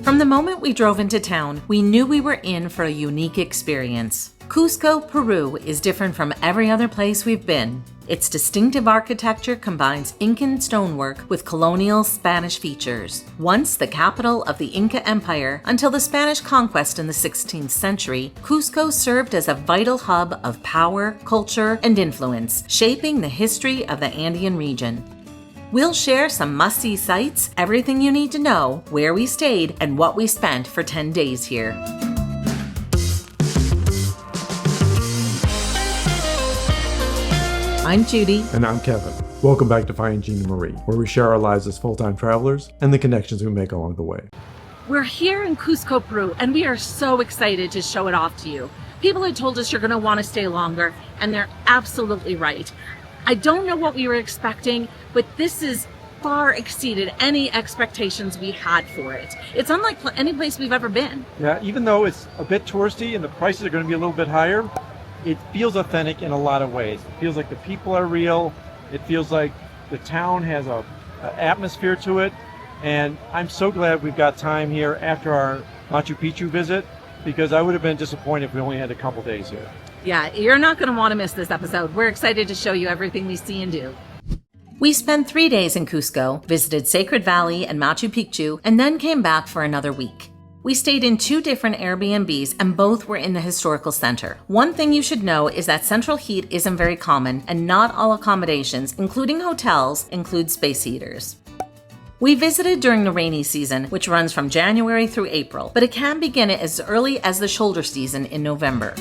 From the moment we drove into town, we knew we were in for a unique experience. Cusco, Peru is different from every other place we've been. Its distinctive architecture combines Incan stonework with colonial Spanish features. Once the capital of the Inca Empire until the Spanish conquest in the 16th century, Cusco served as a vital hub of power, culture, and influence, shaping the history of the Andean region. We'll share some must-see sites, everything you need to know, where we stayed, and what we spent for 10 days here. I'm Judy. And I'm Kevin. Welcome back to Finding Gina Marie, where we share our lives as full-time travelers and the connections we make along the way. We're here in Cusco, Peru, and we are so excited to show it off to you. People had told us you're going to want to stay longer, and they're absolutely right. I don't know what we were expecting, but this is far exceeded any expectations we had for it. It's unlike any place we've ever been. Yeah, even though it's a bit touristy and the prices are going to be a little bit higher, it feels authentic in a lot of ways. It feels like the people are real. It feels like the town has an atmosphere to it. And I'm so glad we've got time here after our Machu Picchu visit, because I would have been disappointed if we only had a couple days here. Yeah, you're not going to want to miss this episode. We're excited to show you everything we see and do. We spent 3 days in Cusco, visited Sacred Valley and Machu Picchu, and then came back for another week. We stayed in 2 different Airbnbs and both were in the historical center. One thing you should know is that central heat isn't very common and not all accommodations, including hotels, include space heaters. We visited during the rainy season, which runs from January through April, but it can begin as early as the shoulder season in November.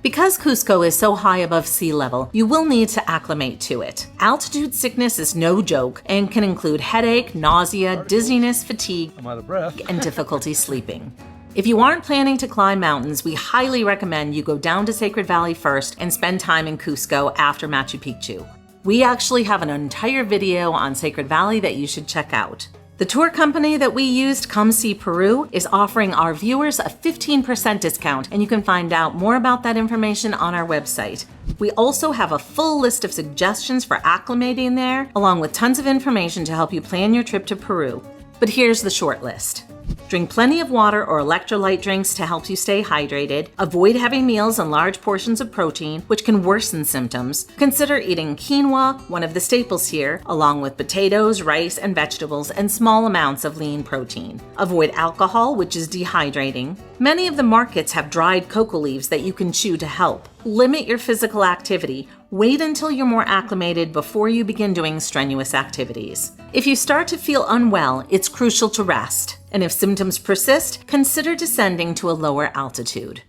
Because Cusco is so high above sea level, you will need to acclimate to it. Altitude sickness is no joke and can include headache, nausea, dizziness, fatigue, I'm out of breath. and difficulty sleeping. If you aren't planning to climb mountains, we highly recommend you go down to Sacred Valley first and spend time in Cusco after Machu Picchu. We actually have an entire video on Sacred Valley that you should check out. The tour company that we used, COME SEE PERU, is offering our viewers a 15% discount, and you can find out more about that information on our website. We also have a full list of suggestions for acclimating there, along with tons of information to help you plan your trip to Peru. But here's the short list. Drink plenty of water or electrolyte drinks to help you stay hydrated. Avoid heavy meals and large portions of protein, which can worsen symptoms. Consider eating quinoa, one of the staples here, along with potatoes, rice, and vegetables, and small amounts of lean protein. Avoid alcohol, which is dehydrating. Many of the markets have dried cocoa leaves that you can chew to help. Limit your physical activity. Wait until you're more acclimated before you begin doing strenuous activities. If you start to feel unwell, it's crucial to rest. And if symptoms persist, consider descending to a lower altitude.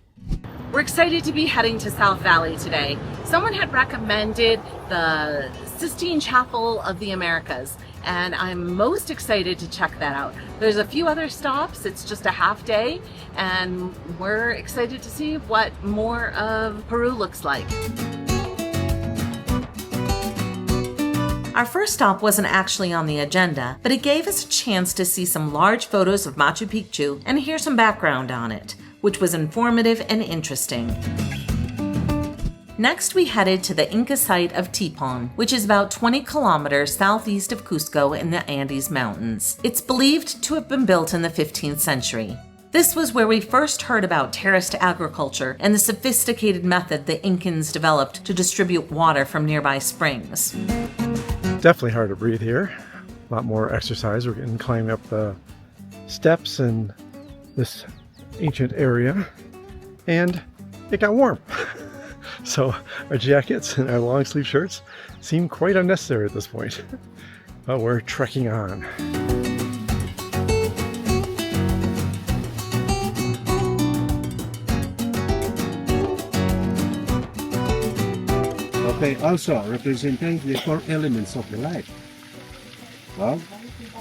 We're excited to be heading to South Valley today. Someone had recommended the Sistine Chapel of the Americas, and I'm most excited to check that out. There's a few other stops, it's just a half day, and we're excited to see what more of Peru looks like. Our first stop wasn't actually on the agenda, but it gave us a chance to see some large photos of Machu Picchu and hear some background on it, which was informative and interesting. Next, we headed to the Inca site of Tipon, which is about 20 kilometers southeast of Cusco in the Andes Mountains. It's believed to have been built in the 15th century. This was where we first heard about terraced agriculture and the sophisticated method the Incans developed to distribute water from nearby springs. Definitely hard to breathe here. A lot more exercise. We're getting climbing up the steps in this ancient area, and it got warm. So our jackets and our long sleeve shirts seem quite unnecessary at this point. But we're trekking on. Okay, also representing the 4 elements of the life. Well,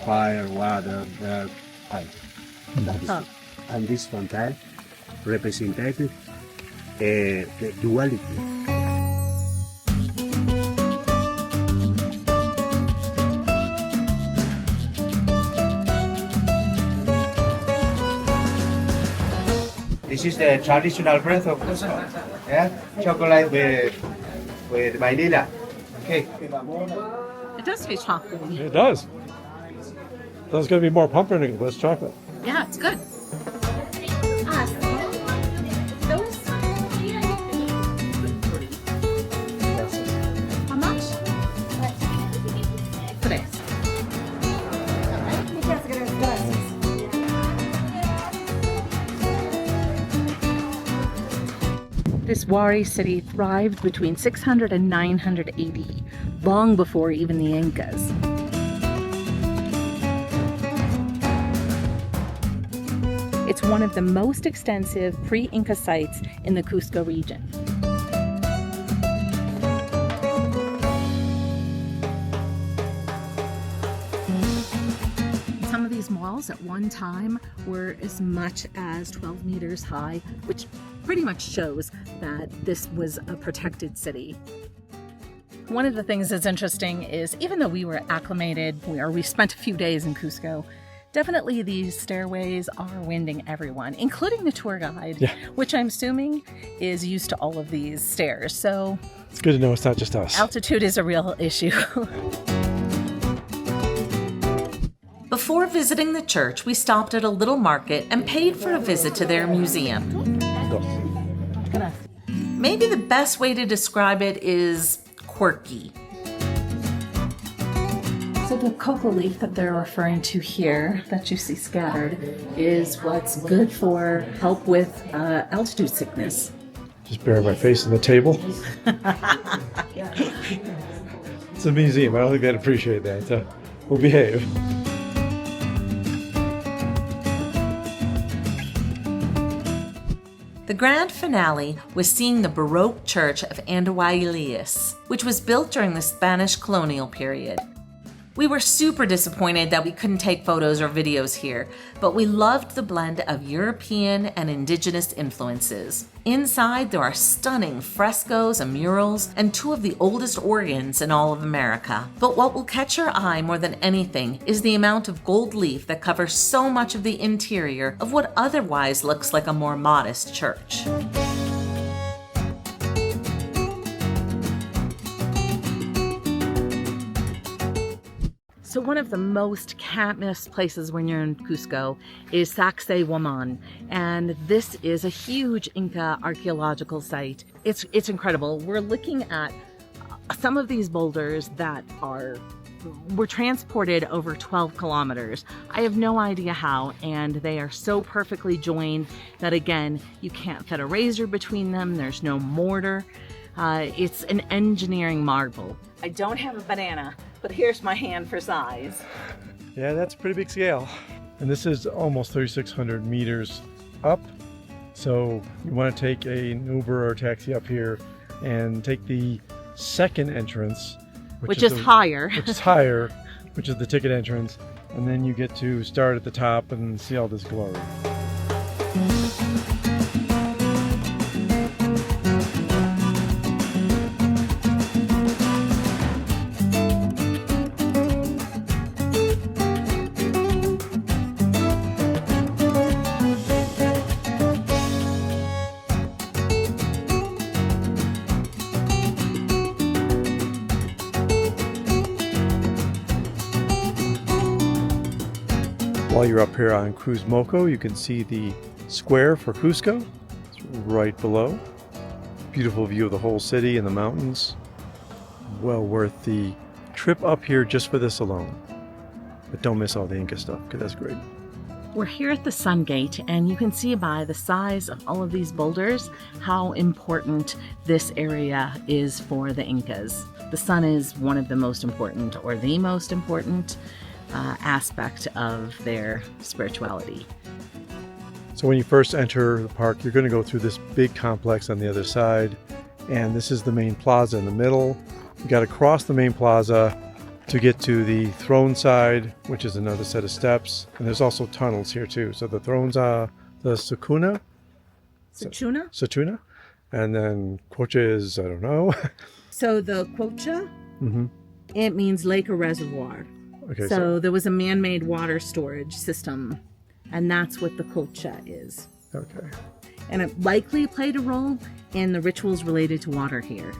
fire, water, earth, fire. And this fountain represented the duality. This is the traditional bread of Cusco. Yeah, chocolate with vanilla. Okay. It does taste chocolatey. It does. There's going to be more pumpernickel, less chocolate. Yeah, it's good. How much? 3. This Wari city thrived between 600 and 900 AD, long before even the Incas. It's one of the most extensive pre-Inca sites in the Cusco region. Some of these walls at one time were as much as 12 meters high, which pretty much shows that this was a protected city. One of the things that's interesting is even though we were acclimated, we spent a few days in Cusco, definitely these stairways are winding everyone, including the tour guide, which I'm assuming is used to all of these stairs. So It's good to know it's not just us. altitude is a real issue. Before visiting the church, we stopped at a little market and paid for a visit to their museum. Maybe the best way to describe it is quirky. So the coca leaf that they're referring to here, that you see scattered, is what's good for help with altitude sickness. Just bury my face in the table. It's a museum. I don't think they'd appreciate that. So we'll behave. The grand finale was seeing the Baroque church of Andahuaylillas, which was built during the Spanish colonial period. We were super disappointed that we couldn't take photos or videos here, but we loved the blend of European and indigenous influences. Inside, there are stunning frescoes and murals and 2 of the oldest organs in all of America. But what will catch your eye more than anything is the amount of gold leaf that covers so much of the interior of what otherwise looks like a more modest church. So one of the most can't-miss places when you're in Cusco is Sacsayhuamán, and this is a huge Inca archaeological site. It's incredible. We're looking at some of these boulders that were transported over 12 kilometers. I have no idea how, and they are so perfectly joined that, again, you can't fit a razor between them. There's no mortar. It's an engineering marvel. I don't have a banana, but here's my hand for size. Yeah, that's a pretty big scale. And this is almost 3,600 meters up. So you want to take an Uber or taxi up here and take the second entrance, Which is higher. Which is higher, which is the ticket entrance. And then you get to start at the top and see all this glory. While you're up here on Cruz Moco, you can see the square for Cusco. It's right below. Beautiful view of the whole city and the mountains. Well worth the trip up here just for this alone. But don't miss all the Inca stuff, because that's great. We're here at the Sun Gate, and you can see by the size of all of these boulders how important this area is for the Incas. The sun is one of the most important, or the most important, aspect of their spirituality. So when you first enter the park, you're going to go through this big complex on the other side, and this is the main plaza in the middle. You got to cross the main plaza to get to the throne side, which is another set of steps, and there's also tunnels here too. So the thrones are the Sacuna, and then Quocha is, I don't know. So the Quocha, it means lake or reservoir. Okay, so there was a man-made water storage system, and that's what the Quocha is. Okay. And it likely played a role in the rituals related to water here.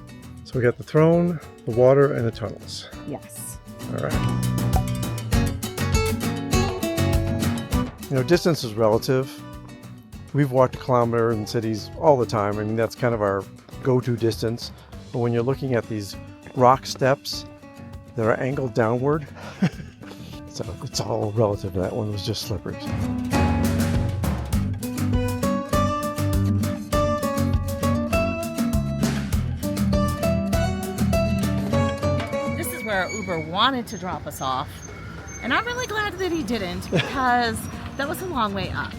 So we got the throne, the water, and the tunnels. Yes. All right. You know, distance is relative. We've walked a kilometer in cities all the time. I mean, that's kind of our go-to distance. But when you're looking at these rock steps that are angled downward, so it's all relative. That one was just slippery. This is where Uber wanted to drop us off. And I'm really glad that he didn't, because that was a long way up.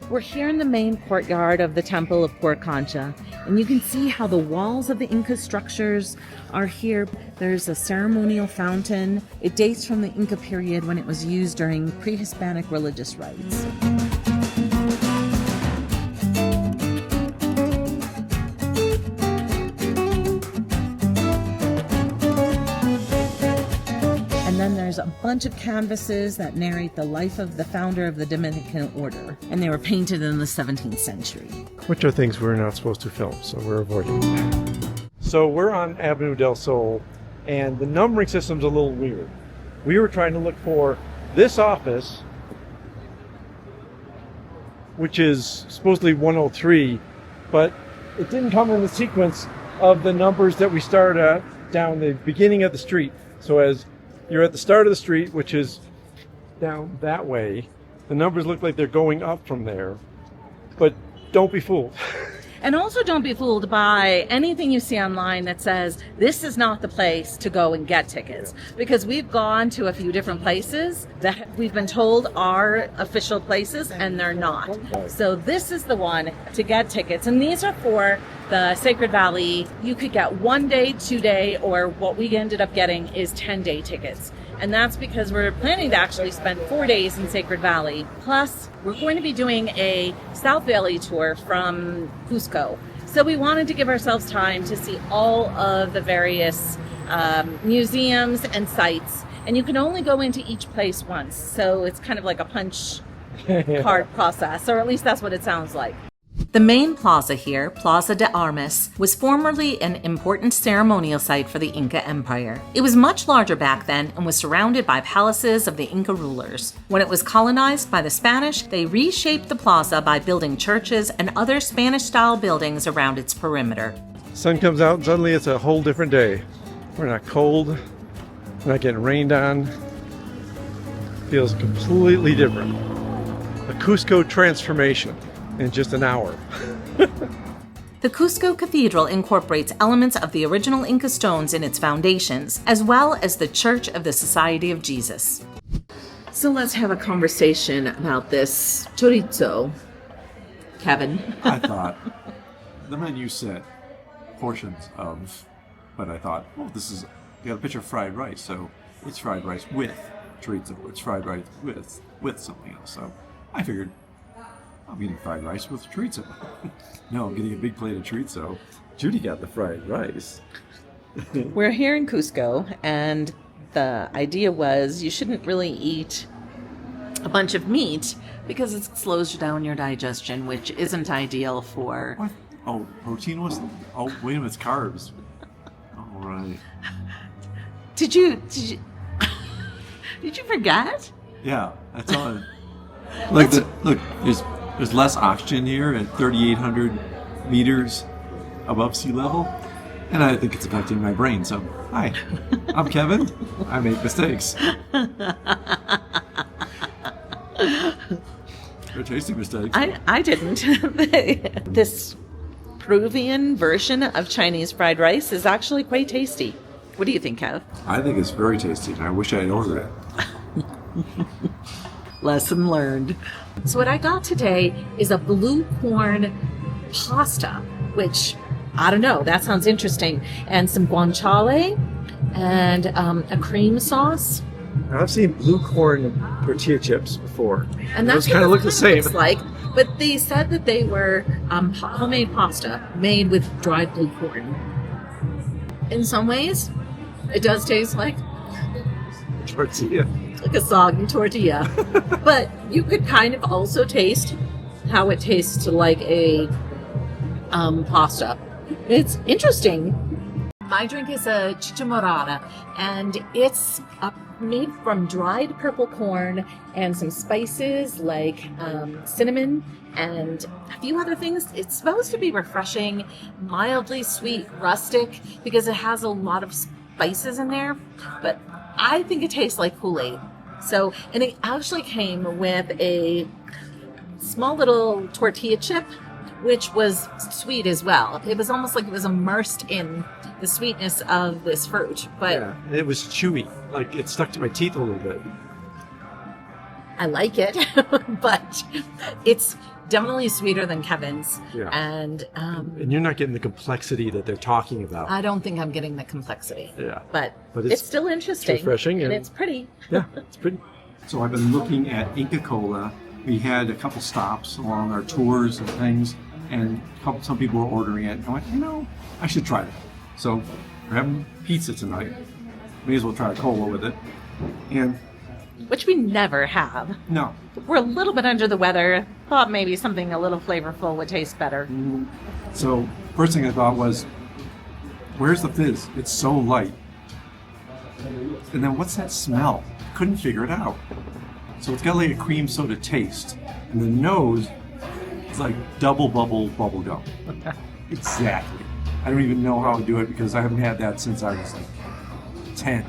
We're here in the main courtyard of the Temple of Qorikancha, and you can see how the walls of the Inca structures are here. There's a ceremonial fountain. It dates from the Inca period when it was used during pre-Hispanic religious rites. Then there's a bunch of canvases that narrate the life of the founder of the Dominican order, and they were painted in the 17th century. Which are things we're not supposed to film, so we're avoiding. So we're on Avenue del Sol, and the numbering system's a little weird. We were trying to look for this office, which is supposedly 103, but it didn't come in the sequence of the numbers that we started at down the beginning of the street. So as you're at the start of the street, which is down that way, the numbers look like they're going up from there, but don't be fooled. And also don't be fooled by anything you see online that says this is not the place to go and get tickets, because we've gone to a few different places that we've been told are official places and they're not. So this is the one to get tickets, and these are for the Sacred Valley. You could get 1 day, 2 day, or what we ended up getting is 10-day tickets. And that's because we're planning to actually spend 4 days in Sacred Valley. Plus, we're going to be doing a South Valley tour from Cusco. So we wanted to give ourselves time to see all of the various museums and sites. And you can only go into each place once. So it's kind of like a punch card process, or at least that's what it sounds like. The main plaza here, Plaza de Armas, was formerly an important ceremonial site for the Inca Empire. It was much larger back then and was surrounded by palaces of the Inca rulers. When it was colonized by the Spanish, they reshaped the plaza by building churches and other Spanish-style buildings around its perimeter. Sun comes out and suddenly it's a whole different day. We're not cold, we're not getting rained on. Feels completely different. A Cusco transformation in just an hour. The Cusco Cathedral incorporates elements of the original Inca stones in its foundations, as well as the Church of the Society of Jesus. So let's have a conversation about this chorizo. Kevin. I thought the menu said portions of, but I thought, well, this is, you got a picture of fried rice, so it's fried rice with chorizo. It's fried rice with something else. So I figured, I'm eating fried rice with chorizo. No, I'm getting a big plate of chorizo. Judy got the fried rice. We're here in Cusco, and the idea was you shouldn't really eat a bunch of meat because it slows down your digestion, which isn't ideal for... What? Oh, protein was... Oh, wait a minute, it's carbs. All right. Did you forget? Yeah, that's all. Look, there's less oxygen here at 3,800 meters above sea level, and I think it's affecting my brain. So, hi, I'm Kevin. I make mistakes. They're tasty mistakes. I didn't. This Peruvian version of Chinese fried rice is actually quite tasty. What do you think, Kev? I think it's very tasty, and I wish I had ordered it. Lesson learned. So what I got today is a blue corn pasta, which, I don't know, that sounds interesting. And some guanciale and a cream sauce. I've seen blue corn tortilla chips before. And that's kind of look the same. Looks like. But they said that they were homemade pasta made with dried blue corn. In some ways, it does taste like Tortilla. a soggy tortilla. But you could kind of also taste how it tastes like a pasta. It's interesting. My drink is a chicha morada, and it's made from dried purple corn and some spices like cinnamon and a few other things. It's supposed to be refreshing, mildly sweet, rustic, because it has a lot of spices in there, but I think it tastes like Kool-Aid. So, and it actually came with a small little tortilla chip, which was sweet as well. It was almost like it was immersed in the sweetness of this fruit, but Yeah, it was chewy. Like it stuck to my teeth a little bit. I like it. But it's definitely sweeter than Kevin's. Yeah. And And you're not getting the complexity that they're talking about. I don't think I'm getting the complexity. Yeah. But But it's still interesting. refreshing and and- it's pretty. Yeah, it's pretty. So I've been looking at Inca Cola. We had a couple stops along our tours and things, and some people were ordering it. And I went, I should try it. So we're having pizza tonight. May as well try a cola with it. And Which we never have. no, We're a little bit under the weather. Thought maybe something a little flavorful would taste better. so first thing I thought was, where's the fizz? It's so light. And then what's that smell? Couldn't figure it out. So it's got like a cream soda taste. And the nose is like double bubble gum. Exactly. I don't even know how to do it because I haven't had that since I was like 10.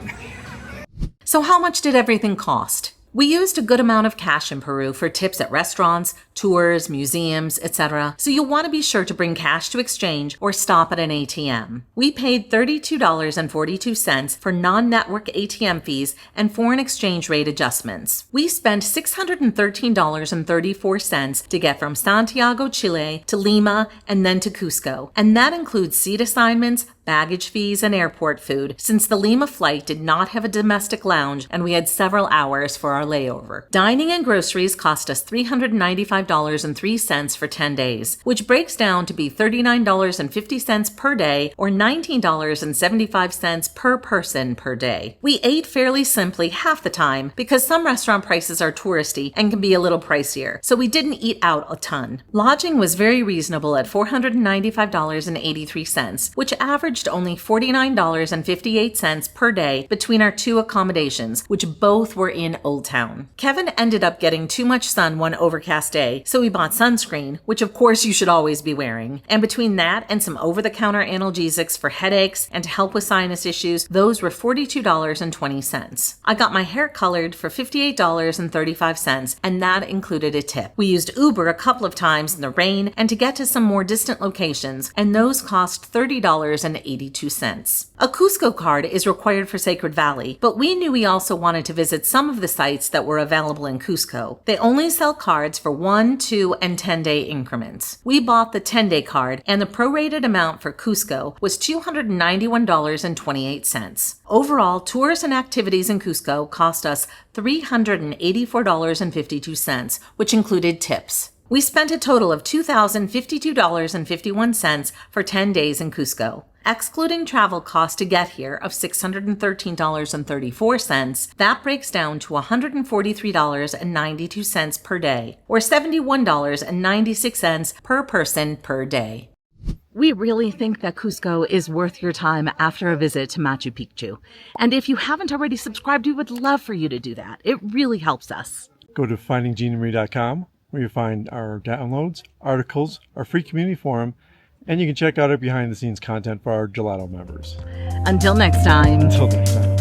So how much did everything cost? We used a good amount of cash in Peru for tips at restaurants, tours, museums, etc. So you'll want to be sure to bring cash to exchange or stop at an ATM. We paid $32.42 for non-network ATM fees and foreign exchange rate adjustments. We spent $613.34 to get from Santiago, Chile to Lima and then to Cusco. And that includes seat assignments, baggage fees, and airport food, since the Lima flight did not have a domestic lounge and we had several hours for our layover. Dining and groceries cost us $395.03 for 10 days, which breaks down to be $39.50 per day or $19.75 per person per day. We ate fairly simply half the time because some restaurant prices are touristy and can be a little pricier, so we didn't eat out a ton. Lodging was very reasonable at $495.83, which averaged only $49.58 per day between our two accommodations, which both were in Old Town. Kevin ended up getting too much sun one overcast day, so we bought sunscreen, which of course you should always be wearing. And between that and some over-the-counter analgesics for headaches and to help with sinus issues, those were $42.20. I got my hair colored for $58.35, and that included a tip. We used Uber a couple of times in the rain and to get to some more distant locations, and those cost $30.82. A Cusco card is required for Sacred Valley, but we knew we also wanted to visit some of the sites that were available in Cusco. They only sell cards for 1, 2, and 10-day increments. We bought the 10-day card, and the prorated amount for Cusco was $291.28. Overall, tours and activities in Cusco cost us $384.52, which included tips. We spent a total of $2,052.51 for 10 days in Cusco. Excluding travel costs to get here of $613.34, that breaks down to $143.92 per day, or $71.96 per person per day. We really think that Cusco is worth your time after a visit to Machu Picchu. And if you haven't already subscribed, we would love for you to do that. It really helps us. Go to findingginamarie.com where you find our downloads, articles, our free community forum, and you can check out our behind-the-scenes content for our Gelato members. Until next time. Until next time.